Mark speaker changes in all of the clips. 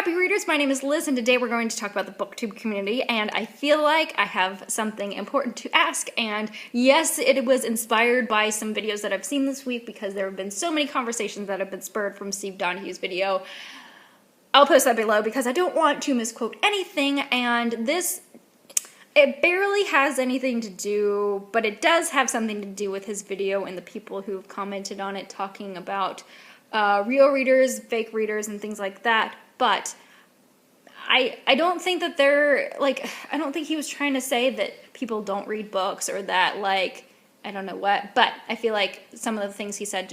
Speaker 1: happy readers, my name is Liz and today we're going to talk about the BookTube community, and I feel like I have something important to ask. And yes, it was inspired by some videos that I've seen this week because there have been so many conversations that have been spurred from Steve Donahue's video. I'll post that below because I don't want to misquote anything, and it barely has anything to do, but it does have something to do with his video and the people who've commented on it talking about real readers, fake readers, and things like that. But I don't think that I don't think he was trying to say that people don't read books or that, I don't know what, but I feel like some of the things he said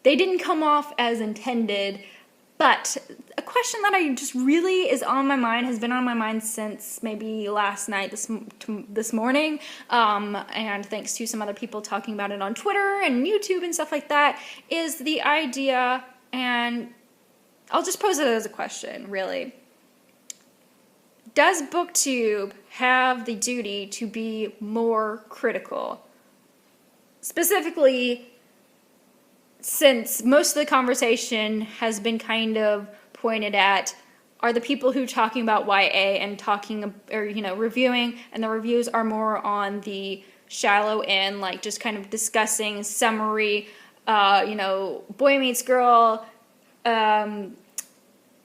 Speaker 1: they didn't come off as intended. But a question that I just really is on my mind, has been on my mind since maybe last night, this morning, and thanks to some other people talking about it on Twitter and YouTube and stuff like that, is the idea, and I'll just pose it as a question, really. Does BookTube have the duty to be more critical? Specifically, since most of the conversation has been kind of pointed at are the people who are talking about YA and reviewing, and the reviews are more on the shallow end, like just kind of discussing summary, boy meets girl,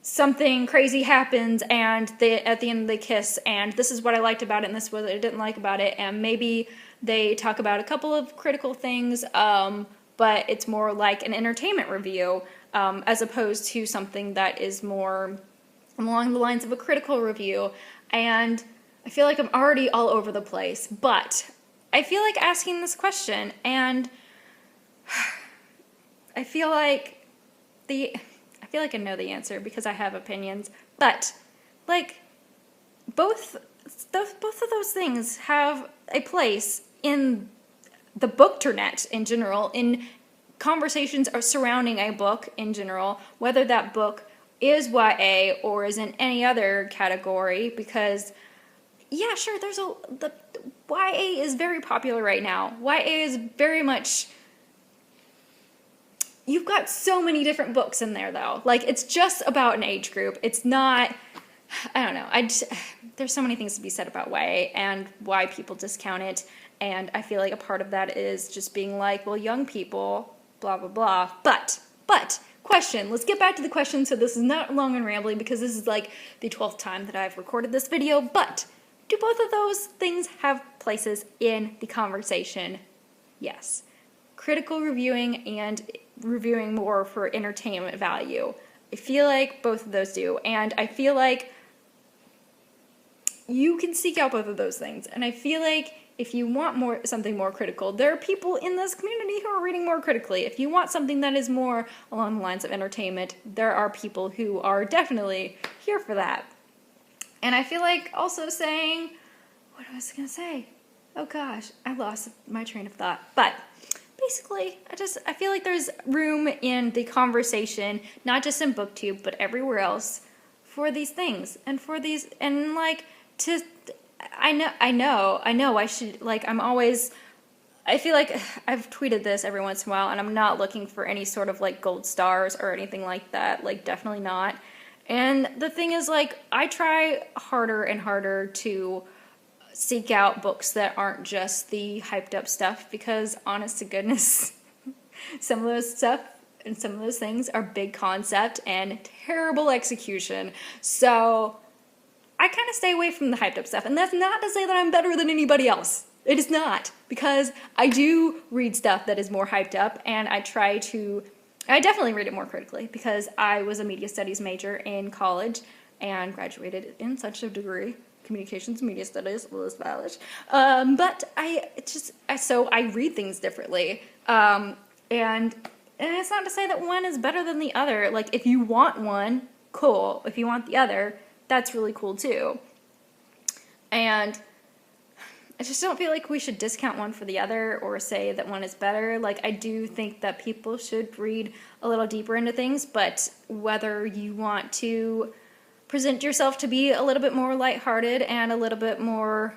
Speaker 1: something crazy happens and at the end they kiss, and this is what I liked about it and this is what I didn't like about it, and maybe they talk about a couple of critical things, but it's more like an entertainment review, as opposed to something that is more along the lines of a critical review. And I feel like I'm already all over the place, but I feel like asking this question, and I feel like I know the answer because I have opinions, but both of those things have a place in the bookternet in general, in conversations surrounding a book in general, whether that book is YA or is in any other category, because yeah, sure, the YA is very popular right now. YA is very much, you've got so many different books in there though. It's just about an age group. It's not, I don't know, there's so many things to be said about YA and why people discount it. And I feel like a part of that is just being like, well, young people, blah, blah, blah. But, question. Let's get back to the question so this is not long and rambling because this is like the 12th time that I've recorded this video. But do both of those things have places in the conversation? Yes. Critical reviewing and reviewing more for entertainment value. I feel like both of those do. And I feel like you can seek out both of those things. And I feel like if you want something more critical, there are people in this community who are reading more critically. If you want something that is more along the lines of entertainment, there are people who are definitely here for that. And I feel like also saying, what was I going to say? Oh gosh, I lost my train of thought. But basically, I feel like there's room in the conversation, not just in BookTube, but everywhere else, for these things. And for these, and I know, I should, I feel like I've tweeted this every once in a while, and I'm not looking for any sort of, gold stars or anything like that, definitely not. And the thing is, I try harder and harder to seek out books that aren't just the hyped up stuff, because, honest to goodness, some of those stuff and some of those things are big concept and terrible execution, so I kind of stay away from the hyped up stuff, and that's not to say that I'm better than anybody else. It is not, because I do read stuff that is more hyped up, and I definitely read it more critically, because I was a media studies major in college and graduated in such a degree, communications and media studies, Liz Valish. But so I read things differently, and it's not to say that one is better than the other. If you want one, cool. If you want the other, that's really cool too. And I just don't feel like we should discount one for the other or say that one is better. I do think that people should read a little deeper into things, but whether you want to present yourself to be a little bit more lighthearted and a little bit more,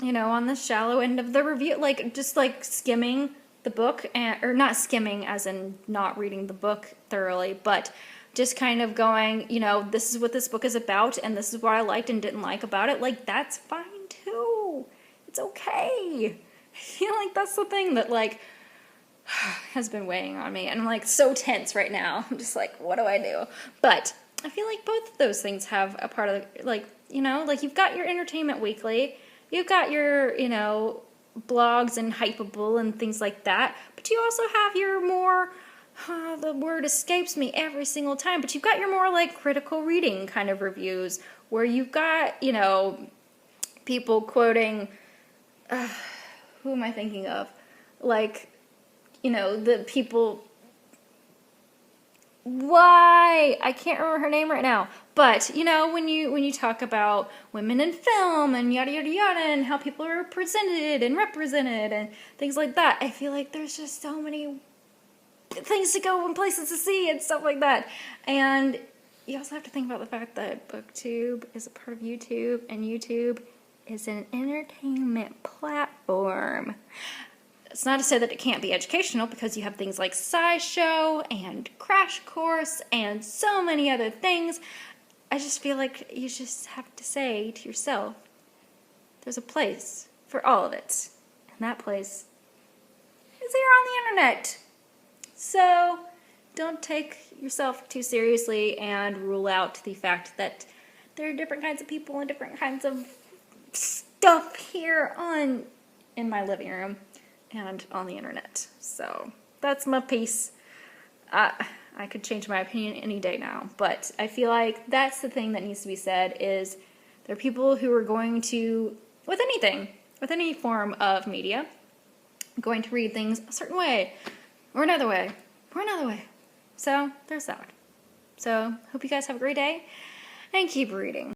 Speaker 1: on the shallow end of the review, just skimming the book, or not skimming as in not reading the book thoroughly, but just kind of going, you know, this is what this book is about and this is what I liked and didn't like about it, like, that's fine too. It's okay. I feel like that's the thing that, like, has been weighing on me, and I'm, like, so tense right now. I'm just like, what do I do? But I feel like both of those things have a part of, like, you know, like, you've got your Entertainment Weekly, you've got your, you know, blogs and Hypeable and things like that, but you also have your more, the word escapes me every single time, but you've got your more, like, critical reading kind of reviews, where you've got, you know, people quoting, who am I thinking of? Like, you know, the people, why? I can't remember her name right now. But, you know, when you talk about women in film and yada yada yada and how people are presented and represented and things like that, I feel like there's just so many things to go and places to see and stuff like that. And you also have to think about the fact that BookTube is a part of YouTube, and YouTube is an entertainment platform. It's not to say that it can't be educational, because you have things like SciShow and Crash Course and so many other things. I just feel like you just have to say to yourself, there's a place for all of it. And that place is here on the internet. So don't take yourself too seriously and rule out the fact that there are different kinds of people and different kinds of stuff here in my living room and on the internet. So that's my piece. I could change my opinion any day now, but I feel like that's the thing that needs to be said, is there are people who are going to, with anything, with any form of media, going to read things a certain way, or another way, or another way. So there's that. So hope you guys have a great day, and keep reading.